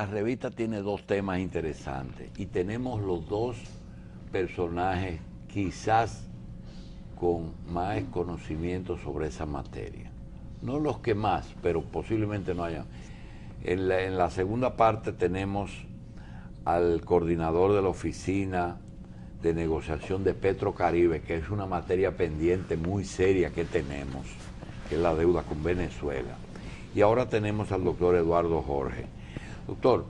revista tiene dos temas interesantes y tenemos los dos personajes quizás con más conocimiento sobre esa materia. No los que más, pero posiblemente no hayan. En la segunda parte tenemos al coordinador de la oficina de negociación de Petrocaribe, que es una materia pendiente muy seria que tenemos, que es la deuda con Venezuela. Y ahora tenemos al doctor Eduardo Jorge. Doctor,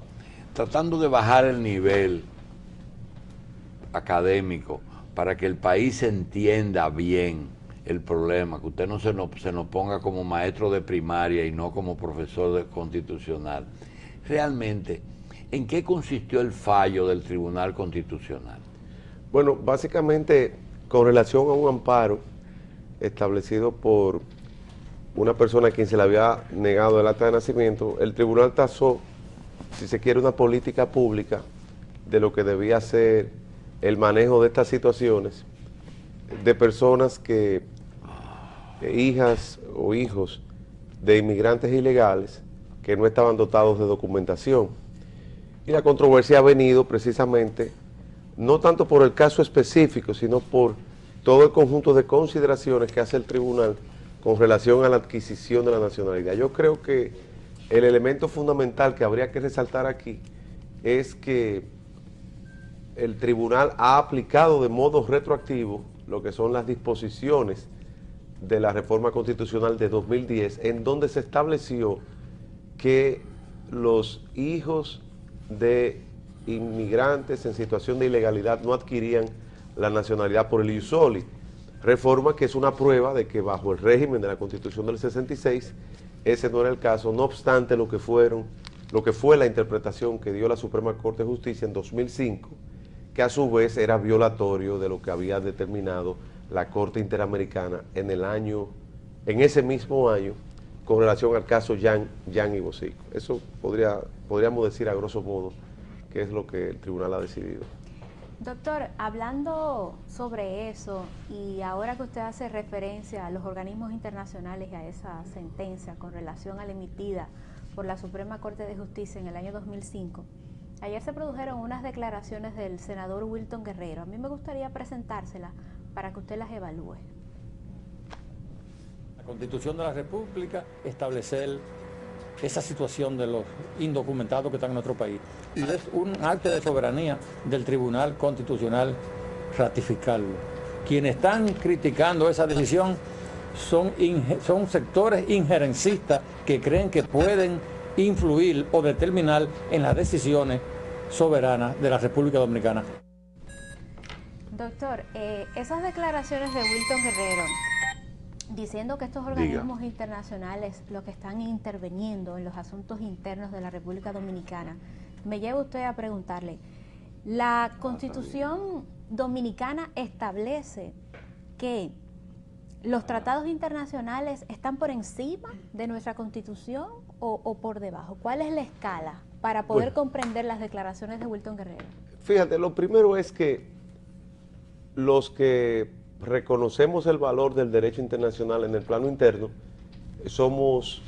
tratando de bajar el nivel académico para que el país entienda bien el problema, que usted no se nos ponga como maestro de primaria y no como profesor de constitucional. Realmente, ¿en qué consistió el fallo del Tribunal Constitucional? Bueno, básicamente con relación a un amparo establecido por una persona a quien se le había negado el acta de nacimiento, el tribunal tasó, si se quiere, una política pública de lo que debía ser el manejo de estas situaciones de personas que, hijas o hijos de inmigrantes ilegales que no estaban dotados de documentación. Y la controversia ha venido precisamente, no tanto por el caso específico, sino por todo el conjunto de consideraciones que hace el tribunal con relación a la adquisición de la nacionalidad. Yo creo que el elemento fundamental que habría que resaltar aquí es que el tribunal ha aplicado de modo retroactivo lo que son las disposiciones de la reforma constitucional de 2010, en donde se estableció que los hijos de inmigrantes en situación de ilegalidad no adquirían la nacionalidad por el ius soli, reforma que es una prueba de que bajo el régimen de la Constitución del 66 ese no era el caso, no obstante lo que fue la interpretación que dio la Suprema Corte de Justicia en 2005, que a su vez era violatorio de lo que había determinado la Corte Interamericana en ese mismo año, con relación al caso Jan y Bosico. Eso podríamos decir a grosso modo que es lo que el tribunal ha decidido. Doctor, hablando sobre eso, y ahora que usted hace referencia a los organismos internacionales y a esa sentencia con relación a la emitida por la Suprema Corte de Justicia en el año 2005, ayer se produjeron unas declaraciones del senador Wilton Guerrero. A mí me gustaría presentárselas para que usted las evalúe. La Constitución de la República establecer esa situación de los indocumentados que están en nuestro país. Y es un acto de soberanía del Tribunal Constitucional ratificarlo. Quienes están criticando esa decisión son sectores injerencistas que creen que pueden influir o determinar en las decisiones soberanas de la República Dominicana. Doctor, esas declaraciones de Wilton Guerrero diciendo que estos organismos internacionales lo que están interviniendo en los asuntos internos de la República Dominicana, me lleva usted a preguntarle, ¿la Constitución dominicana establece que los tratados internacionales están por encima de nuestra Constitución o por debajo? ¿Cuál es la escala para poder comprender las declaraciones de Wilton Guerrero? Fíjate, lo primero es que los que reconocemos el valor del derecho internacional en el plano interno, somos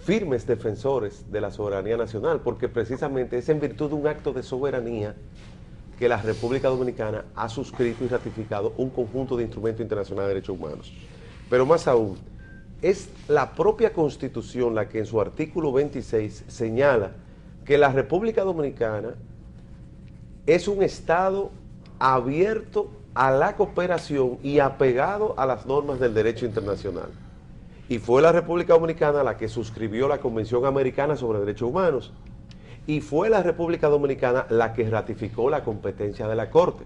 firmes defensores de la soberanía nacional, porque precisamente es en virtud de un acto de soberanía que la República Dominicana ha suscrito y ratificado un conjunto de instrumentos internacionales de derechos humanos. Pero más aún, es la propia Constitución la que en su artículo 26 señala que la República Dominicana es un Estado abierto a la cooperación y apegado a las normas del derecho internacional. Y fue la República Dominicana la que suscribió la Convención Americana sobre Derechos Humanos. Y fue la República Dominicana la que ratificó la competencia de la Corte.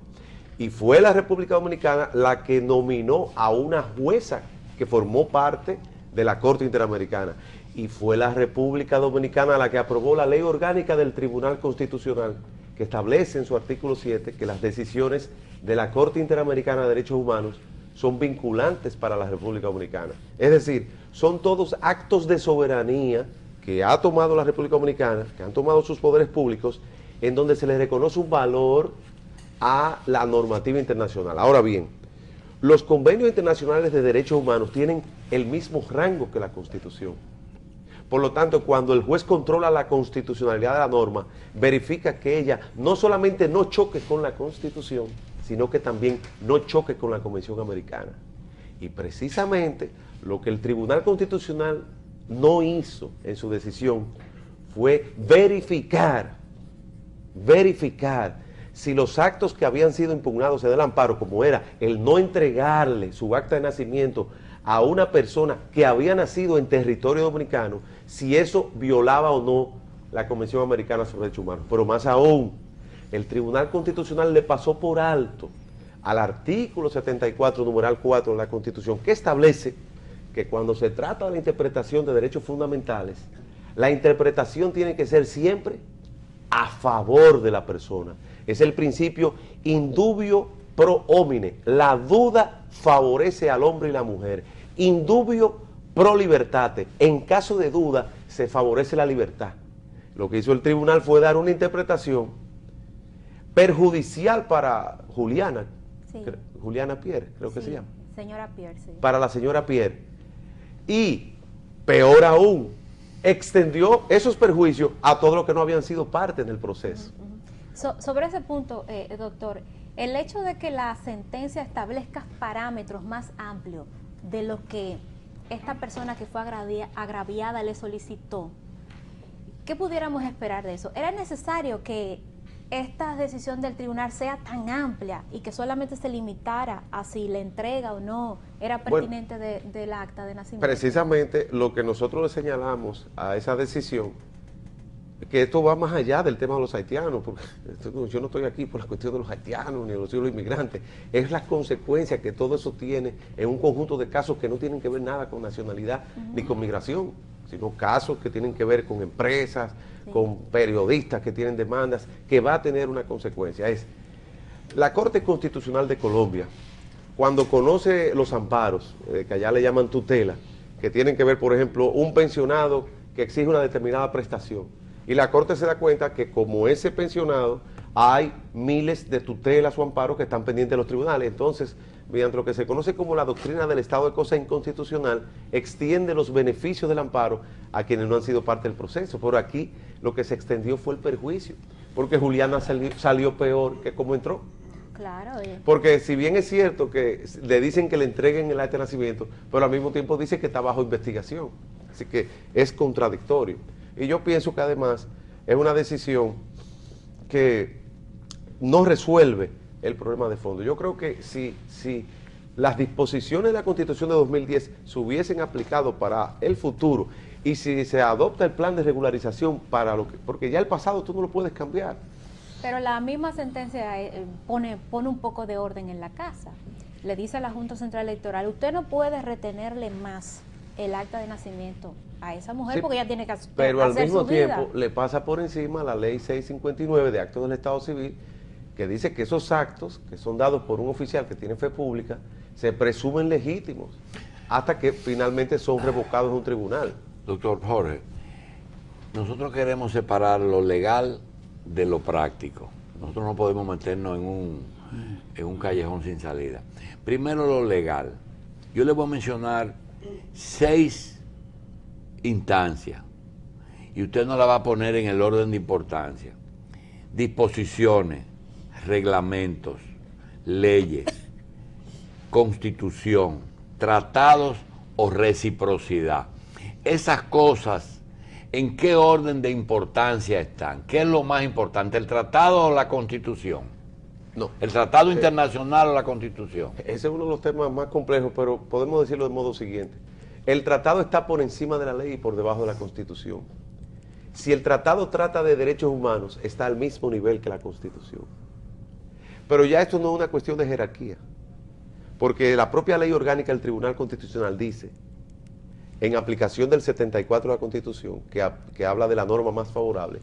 Y fue la República Dominicana la que nominó a una jueza que formó parte de la Corte Interamericana. Y fue la República Dominicana la que aprobó la ley orgánica del Tribunal Constitucional, que establece en su artículo 7 que las decisiones de la Corte Interamericana de Derechos Humanos son vinculantes para la República Dominicana. Es decir, son todos actos de soberanía que ha tomado la República Dominicana, que han tomado sus poderes públicos, en donde se les reconoce un valor a la normativa internacional. Ahora bien, los convenios internacionales de derechos humanos tienen el mismo rango que la Constitución. Por lo tanto, cuando el juez controla la constitucionalidad de la norma, verifica que ella no solamente no choque con la Constitución, sino que también no choque con la Convención Americana. Y precisamente lo que el Tribunal Constitucional no hizo en su decisión fue verificar si los actos que habían sido impugnados en el amparo, como era el no entregarle su acta de nacimiento a una persona que había nacido en territorio dominicano, si eso violaba o no la Convención Americana sobre Derechos Humanos. Pero más aún, el Tribunal Constitucional le pasó por alto al artículo 74, numeral 4 de la Constitución, que establece que cuando se trata de la interpretación de derechos fundamentales, la interpretación tiene que ser siempre a favor de la persona. Es el principio indubio pro homine. La duda favorece al hombre y la mujer. Indubio pro libertate. En caso de duda, se favorece la libertad. Lo que hizo el tribunal fue dar una interpretación perjudicial para Juliana, Sí. Juliana Pierre, creo que Sí, se llama. Señora Pierre, sí. Para la señora Pierre. Y, peor aún, extendió esos perjuicios a todos los que no habían sido parte del proceso. Sobre ese punto, doctor, el hecho de que la sentencia establezca parámetros más amplios de lo que esta persona que fue agraviada le solicitó, ¿qué pudiéramos esperar de eso? ¿Era necesario que esta decisión del tribunal sea tan amplia y que solamente se limitara a si la entrega o no era pertinente del acta de nacimiento? Precisamente lo que nosotros le señalamos a esa decisión, que esto va más allá del tema de los haitianos, porque yo no estoy aquí por la cuestión de los haitianos ni de los inmigrantes, es la consecuencia que todo eso tiene en un conjunto de casos que no tienen que ver nada con nacionalidad ni con migración, sino casos que tienen que ver con empresas, con periodistas que tienen demandas, que va a tener una consecuencia. Es la Corte Constitucional de Colombia, cuando conoce los amparos, que allá le llaman tutela, que tienen que ver, por ejemplo, un pensionado que exige una determinada prestación, y la Corte se da cuenta que como ese pensionado hay miles de tutelas o amparos que están pendientes de los tribunales. Entonces, mediante lo que se conoce como la doctrina del estado de cosas inconstitucional, extiende los beneficios del amparo a quienes no han sido parte del proceso. Pero aquí lo que se extendió fue el perjuicio, porque Juliana salió peor que como entró. Claro. Porque si bien es cierto que le dicen que le entreguen el acta de nacimiento, pero al mismo tiempo dice que está bajo investigación. Así que es contradictorio. Y yo pienso que además es una decisión que no resuelve el problema de fondo. Yo creo que si las disposiciones de la Constitución de 2010 se hubiesen aplicado para el futuro y si se adopta el plan de regularización para lo que, porque ya el pasado tú no lo puedes cambiar. Pero la misma sentencia pone un poco de orden en la casa. Le dice a la Junta Central Electoral, usted no puede retenerle más el acta de nacimiento a esa mujer, sí, porque ella tiene que hacer su vida. Pero al mismo tiempo le pasa por encima la ley 659 de actos del Estado Civil, que dice que esos actos que son dados por un oficial que tiene fe pública se presumen legítimos hasta que finalmente son revocados en un tribunal. Doctor Jorge, nosotros queremos separar lo legal de lo práctico. Nosotros no podemos meternos en un callejón sin salida. Primero lo legal. Yo le voy a mencionar 6 instancias y usted no la va a poner en el orden de importancia. Disposiciones, reglamentos, leyes, constitución, tratados o reciprocidad. Esas cosas, ¿en qué orden de importancia están? ¿Qué es lo más importante, el tratado o la constitución? No. ¿El tratado internacional o la constitución? Ese es uno de los temas más complejos, pero podemos decirlo de modo siguiente. El tratado está por encima de la ley y por debajo de la constitución. Si el tratado trata de derechos humanos, está al mismo nivel que la constitución. Pero ya esto no es una cuestión de jerarquía, porque la propia ley orgánica del Tribunal Constitucional dice, en aplicación del 74 de la Constitución, que habla de la norma más favorable,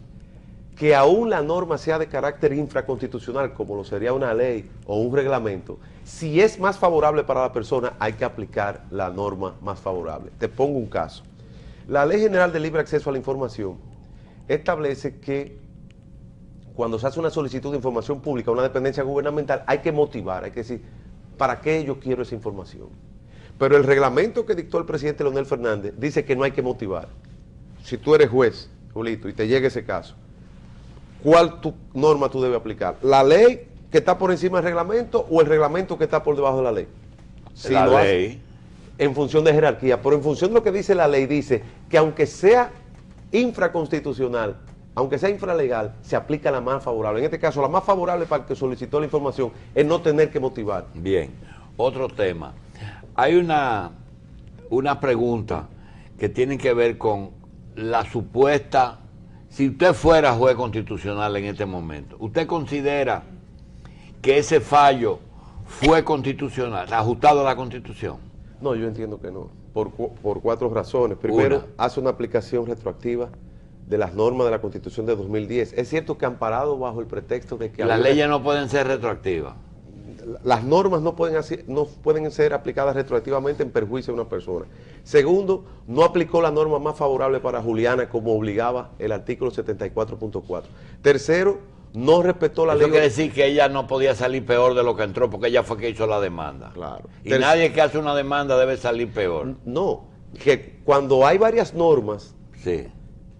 que aún la norma sea de carácter infraconstitucional, como lo sería una ley o un reglamento, si es más favorable para la persona, hay que aplicar la norma más favorable. Te pongo un caso. La Ley General de Libre Acceso a la Información establece que cuando se hace una solicitud de información pública a una dependencia gubernamental, hay que motivar, hay que decir, ¿para qué yo quiero esa información? Pero el reglamento que dictó el presidente Leonel Fernández dice que no hay que motivar. si tú eres juez, Julito, y te llega ese caso, ¿cuál norma tú debes aplicar? ¿La ley que está por encima del reglamento o el reglamento que está por debajo de la ley? Si la ley. En función de jerarquía, pero en función de lo que dice la ley, dice que aunque sea infraconstitucional, aunque sea infralegal, se aplica la más favorable. En este caso, la más favorable para el que solicitó la información es no tener que motivar. Bien, otro tema. Hay una pregunta que tiene que ver con la supuesta, si usted fuera juez constitucional en este momento, ¿usted considera que ese fallo fue constitucional, ajustado a la Constitución? No, yo entiendo que no, por 4 razones. Primero, hace una aplicación retroactiva de las normas de la Constitución de 2010. Es cierto que amparado bajo el pretexto de que... Las leyes no pueden ser retroactivas. Las normas no pueden ser aplicadas retroactivamente en perjuicio de una persona. Segundo, no aplicó la norma más favorable para Juliana como obligaba el artículo 74.4. Tercero, no respetó la ley. Eso quiere decir que ella no podía salir peor de lo que entró porque ella fue que hizo la demanda. Claro. Y nadie que hace una demanda debe salir peor. No, que cuando hay varias normas, sí,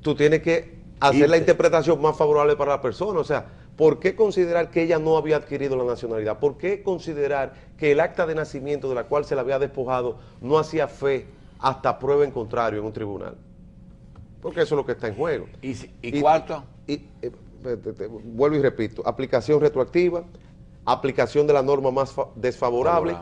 tú tienes que hacer la interpretación más favorable para la persona. O sea, ¿por qué considerar que ella no había adquirido la nacionalidad? ¿Por qué considerar que el acta de nacimiento de la cual se la había despojado no hacía fe hasta prueba en contrario en un tribunal? Porque eso es lo que está en juego. ¿Y cuarto? Vuelvo y repito, aplicación retroactiva, aplicación de la norma más desfavorable,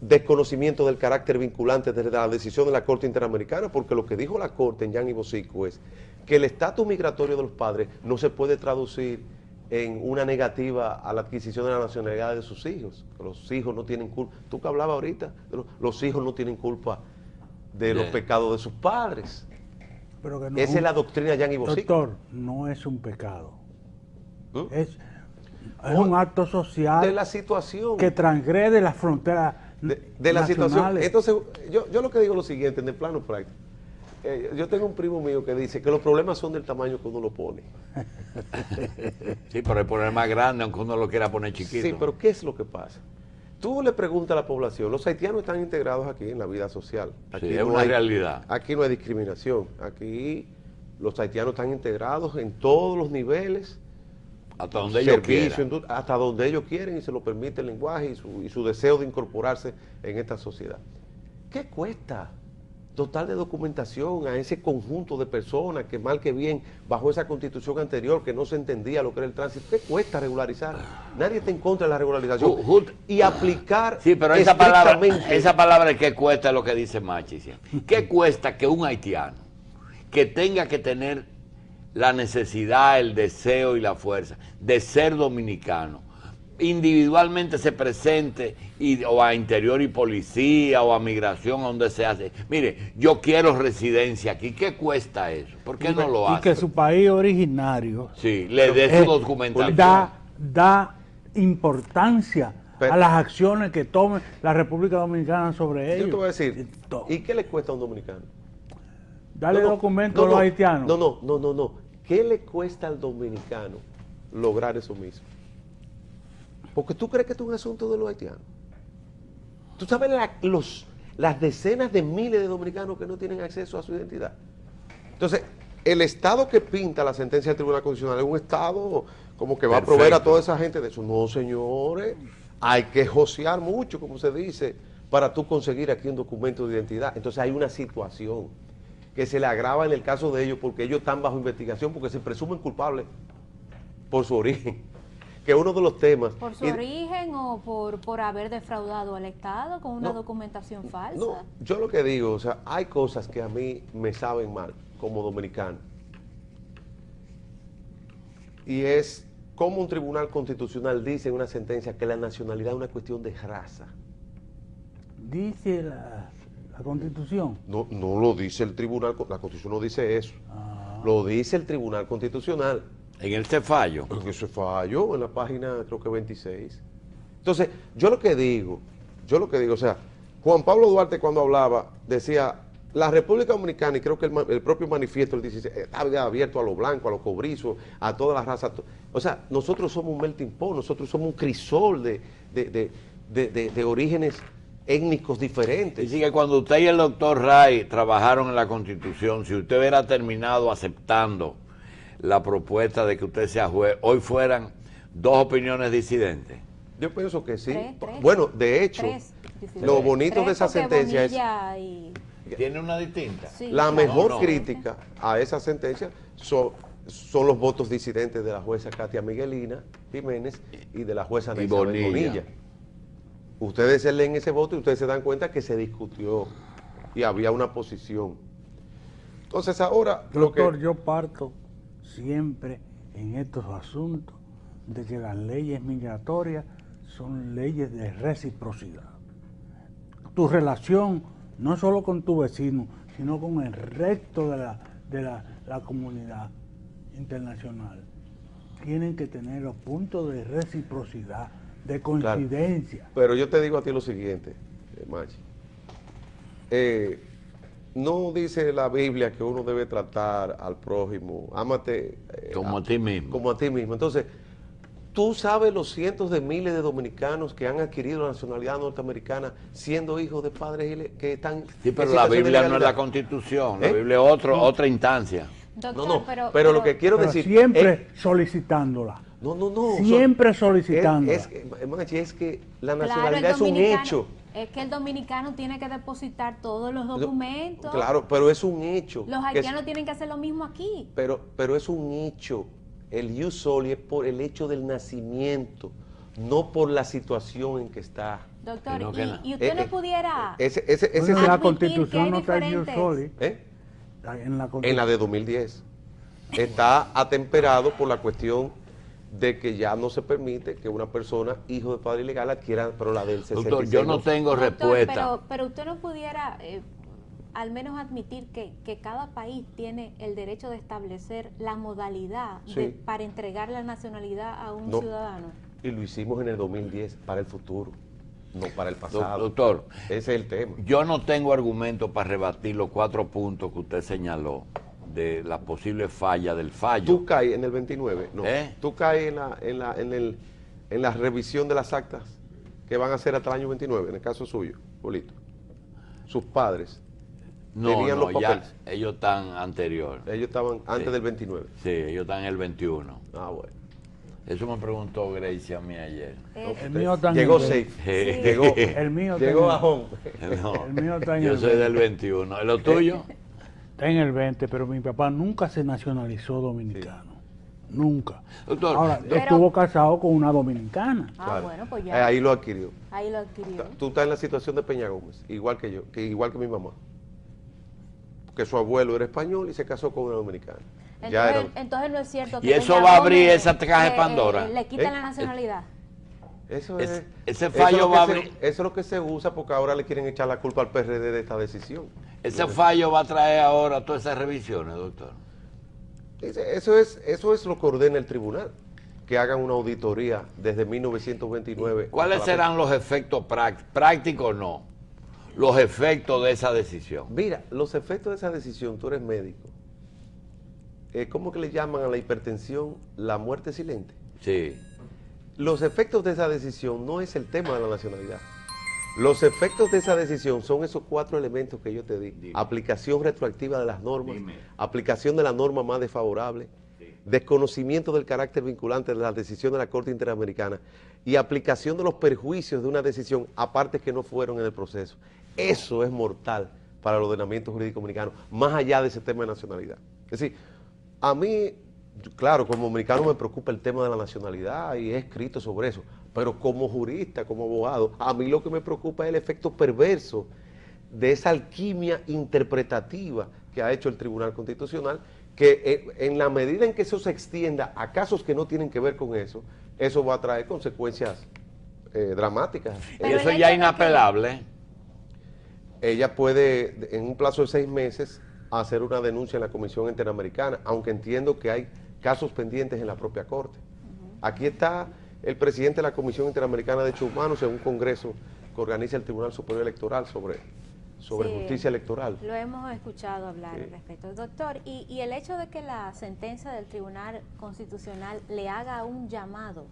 desconocimiento del carácter vinculante de la decisión de la Corte Interamericana, porque lo que dijo la Corte en Jan y Bosico es que el estatus migratorio de los padres no se puede traducir en una negativa a la adquisición de la nacionalidad de sus hijos. Los hijos no tienen culpa. Tú que hablabas ahorita, los hijos no tienen culpa de los pecados de sus padres. Pero que no, esa es la doctrina de Jan y Bosico. Doctor, no es un pecado. Es un acto social de la situación que transgrede las fronteras de la situación. Entonces, yo lo que digo es lo siguiente, en el plano práctico. Yo tengo un primo mío que dice que los problemas son del tamaño que uno lo pone. Sí, pero el problema más grande, aunque uno lo quiera poner chiquito. Sí, pero ¿qué es lo que pasa? Tú le preguntas a la población, los haitianos están integrados aquí en la vida social. Aquí sí, es una realidad. Aquí no hay discriminación. Aquí los haitianos están integrados en todos los niveles. Hasta donde ellos quieran. Hasta donde ellos quieren y se lo permite el lenguaje y su deseo de incorporarse en esta sociedad. ¿Qué cuesta dotar de documentación a ese conjunto de personas que mal que bien bajo esa constitución anterior que no se entendía lo que era el tránsito? ¿Qué cuesta regularizar? Nadie está en contra de la regularización. Y aplicar sí, pero esa palabra que cuesta es lo que dice Machi siempre. ¿Qué cuesta que un haitiano que tenga que tener la necesidad, el deseo y la fuerza de ser dominicano, individualmente se presente o a Interior y Policía o a Migración, a donde se hace? Mire, yo quiero residencia aquí. ¿Qué cuesta eso? ¿Por qué no lo hace? Y que su país originario le dé su documentación. Da importancia a las acciones que tome la República Dominicana sobre ellos. Yo te voy a decir, ¿y qué le cuesta a un dominicano? Darle documentos a los haitianos. No. ¿Qué le cuesta al dominicano lograr eso mismo? Porque tú crees que esto es un asunto de los haitianos. Tú sabes las decenas de miles de dominicanos que no tienen acceso a su identidad. Entonces, el Estado que pinta la sentencia del Tribunal Constitucional es un Estado como que va a proveer a toda esa gente de eso. No, señores, hay que josear mucho, como se dice, para tú conseguir aquí un documento de identidad. Entonces hay una situación que se le agrava en el caso de ellos porque ellos están bajo investigación, porque se presumen culpables por su origen, que es uno de los temas. ¿Por su origen o por haber defraudado al Estado con una documentación falsa? No, yo lo que digo, o sea, hay cosas que a mí me saben mal como dominicano. Y es como un tribunal constitucional dice en una sentencia que la nacionalidad es una cuestión de raza. Dice la Constitución. No lo dice el tribunal, la Constitución no dice eso. Lo dice el Tribunal Constitucional. ¿En ese fallo? En ese fallo, en la página creo que 26. Entonces, yo lo que digo, o sea, Juan Pablo Duarte cuando hablaba, decía, la República Dominicana, y creo que el propio manifiesto, el 16, está abierto a los blancos, a los cobrizos, a todas las razas. O sea, nosotros somos un melting pot, nosotros somos un crisol de orígenes étnicos diferentes. Así que cuando usted y el doctor Ray trabajaron en la Constitución, si usted hubiera terminado aceptando la propuesta de que usted sea juez, hoy fueran dos opiniones disidentes. Yo pienso que sí. Tres. Bueno, de hecho, lo bonito de esa sentencia es... ¿Tiene una distinta? Sí, La claro. mejor crítica a esa sentencia son los votos disidentes de la jueza Katia Miguelina Jiménez y de la jueza Neisabel Bonilla. Ustedes leen ese voto y ustedes se dan cuenta que se discutió y había una posición. Entonces ahora... Doctor, yo parto siempre en estos asuntos de que las leyes migratorias son leyes de reciprocidad. Tu relación no solo con tu vecino, sino con el resto de la comunidad internacional. Tienen que tener los puntos de reciprocidad, de coincidencia. Claro, pero yo te digo a ti lo siguiente, Machi. No dice la Biblia que uno debe tratar al prójimo, ámate como a ti mismo. Como a ti mismo. Entonces, tú sabes los cientos de miles de dominicanos que han adquirido la nacionalidad norteamericana siendo hijos de padres que están... Sí, pero la Biblia no es la Constitución, la Biblia es otra instancia. Doctor, pero lo que quiero decir... Siempre solicitándola. No. Siempre solicitándola. Es que la nacionalidad es un hecho. Es que el dominicano tiene que depositar todos los documentos. Claro, pero es un hecho. Los haitianos tienen que hacer lo mismo aquí. Pero es un hecho. El ius soli es por el hecho del nacimiento, no por la situación en que está. Doctor, y usted no pudiera la Constitución no está ius soli. En la de 2010. Está atemperado por la cuestión de que ya no se permite que una persona, hijo de padre ilegal, adquiera, pero la del 66. Doctor, yo no tengo respuesta. Pero usted no pudiera al menos admitir que cada país tiene el derecho de establecer la modalidad para entregar la nacionalidad a un ciudadano. Y lo hicimos en el 2010 para el futuro, no para el pasado. Doctor, ese es el tema. Yo no tengo argumento para rebatir los 4 puntos que usted señaló de la posible falla del fallo. ¿Tú caes en el 29? No. ¿Tú caes en la revisión de las actas que van a hacer hasta el año 29, en el caso suyo, Polito? Sus padres tenían los papeles. Ya ellos están anterior. Ellos estaban antes del 29. Sí, ellos están en el 21. Ah, bueno. Eso me preguntó Gracie a mí ayer. El mío está llegó safe. Sí. El mío llegó a home. No, el mío está en yo el soy 20. del 21. ¿Lo tuyo? Está en el 20, pero mi papá nunca se nacionalizó dominicano. Nunca. Doctor, ahora, estuvo casado con una dominicana. Claro. Bueno, pues ya. Ahí lo adquirió. Ahí lo adquirió. Tú estás en la situación de Peña Gómez, igual que yo, igual que mi mamá. Que su abuelo era español y se casó con una dominicana. Entonces no es cierto que y eso va a abrir esa caja de Pandora. Le quitan la nacionalidad. Ese fallo va a abrir. Eso es lo que se usa porque ahora le quieren echar la culpa al PRD de esta decisión. Ese fallo va a traer ahora todas esas revisiones, doctor. Eso es lo que ordena el tribunal, que hagan una auditoría desde 1929. ¿Cuáles serán los efectos prácticos o no? Los efectos de esa decisión. Mira, los efectos de esa decisión, tú eres médico. ¿Cómo que le llaman a la hipertensión la muerte silente? Sí. Los efectos de esa decisión no es el tema de la nacionalidad. Los efectos de esa decisión son esos 4 elementos que yo te di. Dime. Aplicación retroactiva de las normas, aplicación de la norma más desfavorable, desconocimiento del carácter vinculante de la decisión de la Corte Interamericana y aplicación de los perjuicios de una decisión a partes que no fueron en el proceso. Eso es mortal para el ordenamiento jurídico dominicano, más allá de ese tema de nacionalidad. Es decir, a mí, claro, como dominicano me preocupa el tema de la nacionalidad y he escrito sobre eso, pero como jurista, como abogado, a mí lo que me preocupa es el efecto perverso de esa alquimia interpretativa que ha hecho el Tribunal Constitucional, que en la medida en que eso se extienda a casos que no tienen que ver con eso, eso va a traer consecuencias dramáticas. Pero eso ya es inapelable. Ella puede, en un plazo de 6 meses, hacer una denuncia en la Comisión Interamericana, aunque entiendo que hay casos pendientes en la propia Corte. Aquí está el presidente de la Comisión Interamericana de Derechos Humanos en un congreso que organiza el Tribunal Superior Electoral sobre justicia electoral. Lo hemos escuchado hablar al respecto. Doctor, y el hecho de que la sentencia del Tribunal Constitucional le haga un llamado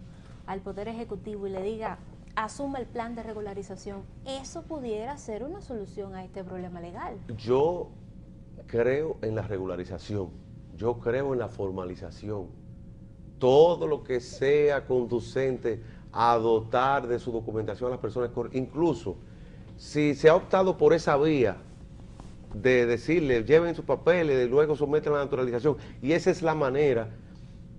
al Poder Ejecutivo y le diga, asuma el plan de regularización. Eso pudiera ser una solución a este problema legal. Yo creo en la regularización, yo creo en la formalización. Todo lo que sea conducente a dotar de su documentación a las personas, incluso si se ha optado por esa vía de decirle, lleven sus papeles y luego someten a la naturalización, y esa es la manera,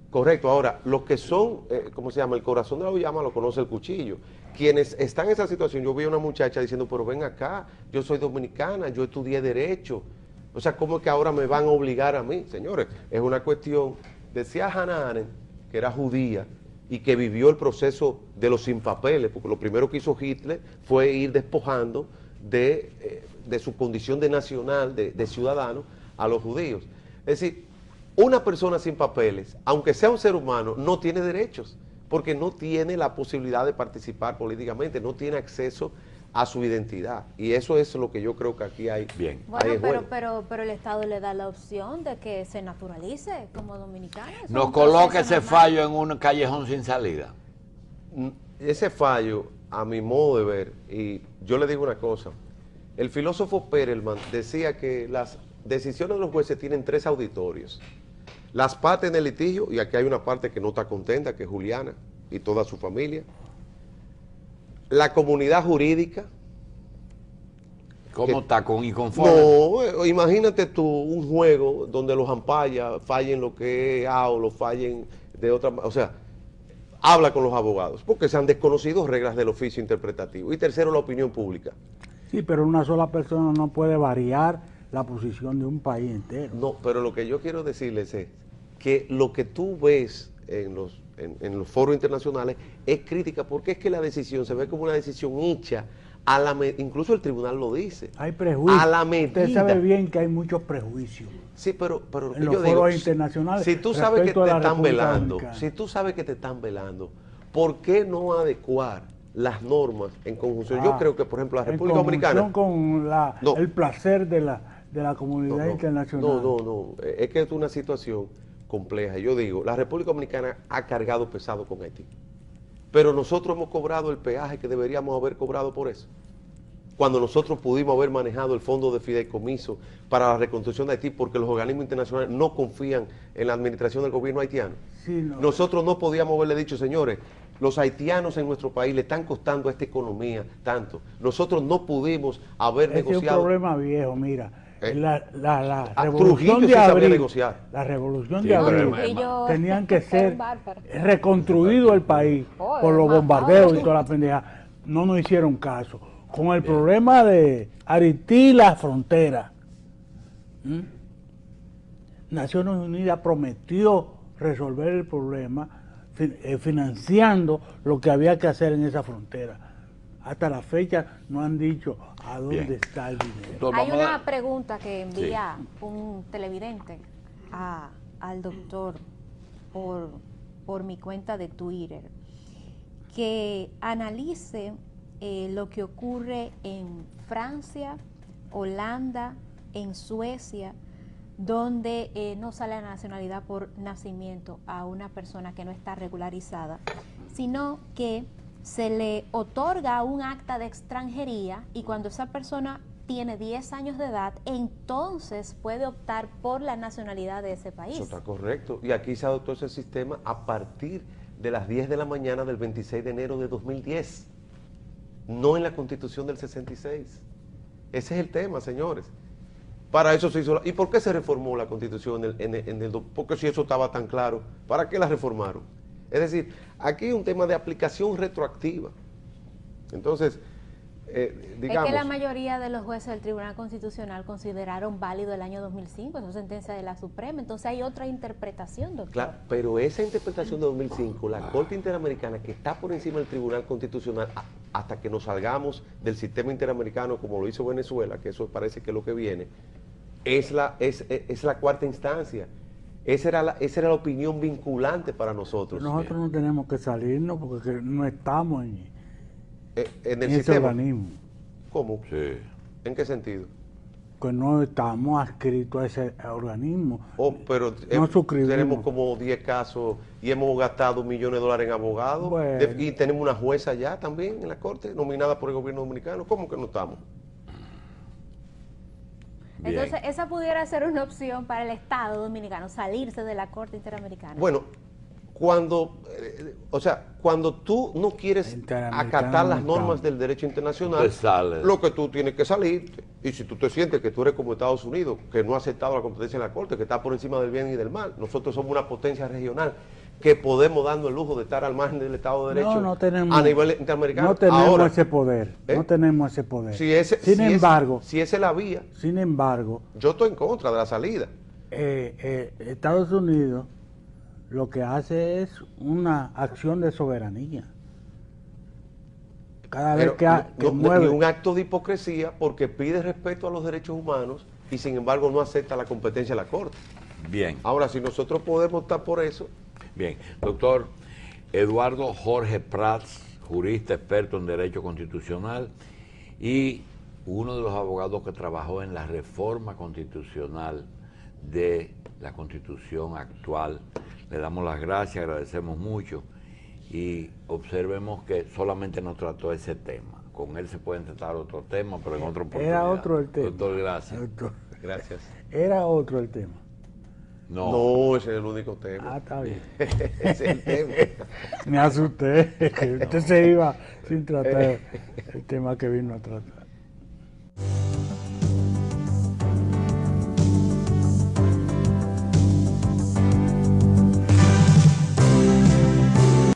correcto. Ahora, los que son, ¿cómo se llama? El corazón de la llama lo conoce el cuchillo. Quienes están en esa situación, yo vi a una muchacha diciendo, pero ven acá, yo soy dominicana, yo estudié Derecho, o sea, ¿cómo es que ahora me van a obligar a mí? Señores, es una cuestión, decía Hannah Arendt, que era judía, y que vivió el proceso de los sin papeles, porque lo primero que hizo Hitler fue ir despojando de su condición de nacional, de ciudadano, a los judíos. Es decir, una persona sin papeles, aunque sea un ser humano, no tiene derechos, porque no tiene la posibilidad de participar políticamente, no tiene acceso a su identidad. Y eso es lo que yo creo que aquí hay. Bien. Bueno, pero el Estado le da la opción de que se naturalice como dominicano. No coloque ese fallo en un callejón sin salida. Ese fallo, a mi modo de ver, y yo le digo una cosa, el filósofo Perelman decía que las decisiones de los jueces tienen 3 auditorios. Las partes en el litigio, y aquí hay una parte que no está contenta, que es Juliana y toda su familia. La comunidad jurídica. ¿Cómo está? ¿Con inconforme? No, imagínate tú un juego donde los ampallas fallen lo que es A o lo fallen de otra manera. O sea, habla con los abogados, porque se han desconocido reglas del oficio interpretativo. Y tercero, la opinión pública. Sí, pero una sola persona no puede variar la posición de un país entero. No, pero lo que yo quiero decirles es que lo que tú ves en los foros internacionales es crítica, porque es que la decisión se ve como una decisión hecha, incluso el tribunal lo dice. Hay prejuicios. A la medida. Usted sabe bien que hay muchos prejuicios. Sí, pero lo que en yo los digo, foros internacionales, si tú sabes que te respecto a la están República velando, Dominicana. si tú sabes que te están velando, ¿por qué no adecuar las normas en conjunción? Yo creo que, por ejemplo, la República Dominicana... con No. el placer de la comunidad internacional. No, es que es una situación compleja. Yo digo, la República Dominicana ha cargado pesado con Haití, pero nosotros hemos cobrado el peaje que deberíamos haber cobrado por eso, cuando nosotros pudimos haber manejado el fondo de fideicomiso para la reconstrucción de Haití, porque los organismos internacionales no confían en la administración del gobierno haitiano. Sí, no. Nosotros no podíamos haberle dicho, señores, los haitianos en nuestro país le están costando a esta economía tanto. Nosotros no pudimos haber negociado. Es un problema viejo, mira. La a revolución Trujillo de sí sabía abril, negociar. la revolución Sí, de pero abril, Trujillo tenían que era ser un bárbaro. reconstruido el país por los bombardeos y toda la pendeja. No nos hicieron caso. Con el problema de Haití y la frontera, Naciones Unidas prometió resolver el problema financiando lo que había que hacer en esa frontera. Hasta la fecha no han dicho a dónde está el dinero. Entonces, Hay vamos a una dar- pregunta que envía un televidente al doctor por mi cuenta de Twitter, que analice lo que ocurre en Francia, Holanda, en Suecia, donde no sale la nacionalidad por nacimiento a una persona que no está regularizada, sino que se le otorga un acta de extranjería y cuando esa persona tiene 10 años de edad, entonces puede optar por la nacionalidad de ese país. Eso está correcto. Y aquí se adoptó ese sistema a partir de las 10 de la mañana del 26 de enero de 2010, no en la Constitución del 66. Ese es el tema, señores. Para eso se hizo. ¿Y por qué se reformó la Constitución porque si eso estaba tan claro, ¿para qué la reformaron? Es decir, aquí hay un tema de aplicación retroactiva. Entonces, digamos... Es que la mayoría de los jueces del Tribunal Constitucional consideraron válido el año 2005, esa sentencia de la Suprema, entonces hay otra interpretación, doctor. Claro, pero esa interpretación de 2005, la Corte Interamericana, que está por encima del Tribunal Constitucional, hasta que nos salgamos del sistema interamericano como lo hizo Venezuela, que eso parece que es lo que viene, es la cuarta instancia. Esa era la opinión vinculante para nosotros. Nosotros no tenemos que salirnos porque no estamos en el ese sistema. organismo. ¿Cómo? Sí. ¿En qué sentido? porque no estamos adscritos a ese organismo. Pero No suscribimos. tenemos como 10 casos y hemos gastado millones de dólares en abogados. Bueno. Y tenemos una jueza ya también en la corte, nominada por el gobierno dominicano. ¿Cómo que no estamos? Bien. Entonces, esa pudiera ser una opción para el Estado dominicano, salirse de la Corte Interamericana. Bueno, cuando tú no quieres Interamericano acatar las no normas estamos. del derecho internacional, Te sale. lo que tú tienes que salir, y si tú te sientes que tú eres como Estados Unidos, que no ha aceptado la competencia de la Corte, que está por encima del bien y del mal, nosotros somos una potencia regional que podemos darnos el lujo de estar al margen del Estado de Derecho No tenemos, a nivel interamericano. no tenemos Ahora, ese poder, ¿eh? no tenemos ese poder. si esa es la vía, Sin embargo, yo estoy en contra de la salida. Estados Unidos lo que hace es una acción de soberanía. Cada vez Pero que mueve... y un acto de hipocresía porque pide respeto a los derechos humanos y sin embargo no acepta la competencia de la Corte. Bien. Ahora, si nosotros podemos estar por eso, Bien, doctor Eduardo Jorge Prats, jurista experto en Derecho Constitucional y uno de los abogados que trabajó en la reforma constitucional de la Constitución actual. Le damos las gracias, agradecemos mucho y observemos que solamente nos trató ese tema. Con él se pueden tratar otros temas, pero en otro oportunidad. Era otro el tema. Doctor, gracias. Doctor, gracias. era otro el tema. No, ese es el único tema. Está bien. Ese es el tema. Me asusté, que usted se iba sin tratar el tema que vino a tratar.